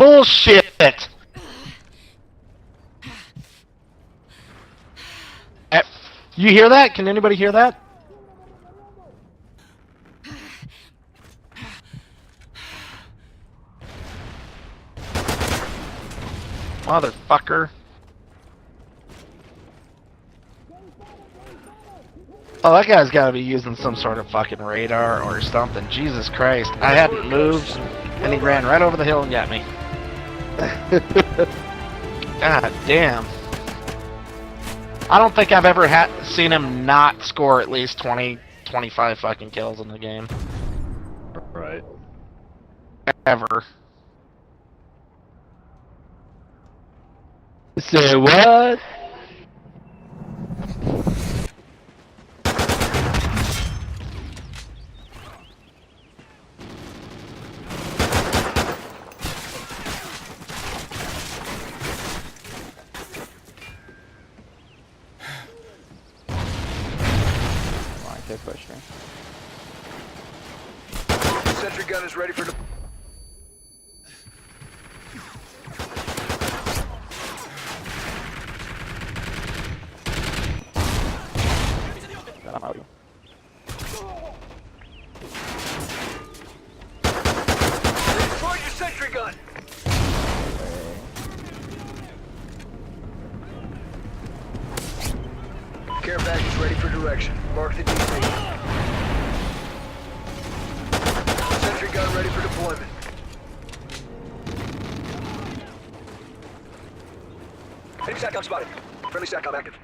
Bullshit! You hear that? Can anybody hear that? Motherfucker. Oh, that guy's gotta be using some sort of fucking radar or something. Jesus Christ. I hadn't moved, and he ran right over the hill and got me. God damn. I don't think I've ever seen him not score at least 20, 25 fucking kills in the game. Right. Ever. Say what? Take pressure. Sentry gun is ready for the. Destroy your sentry gun. Care package ready for direction. Mark the DC. Sentry gun ready for deployment. Enemy SATCOM spotted. Friendly SATCOM active.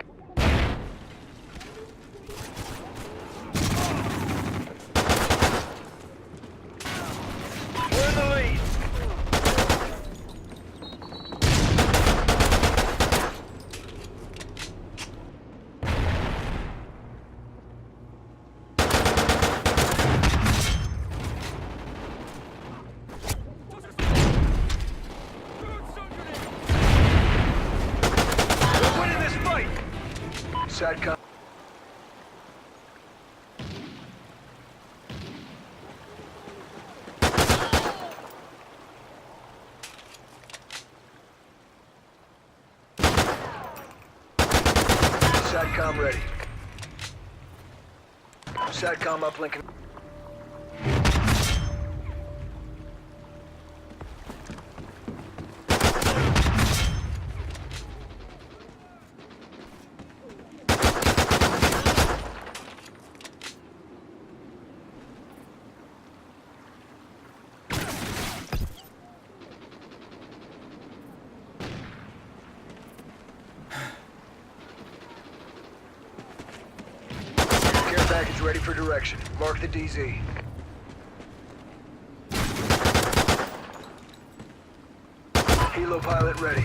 We're in the lead. SATCOM. SATCOM ready. SATCOM uplinking. Package ready for direction. Mark the DZ. Helo pilot ready.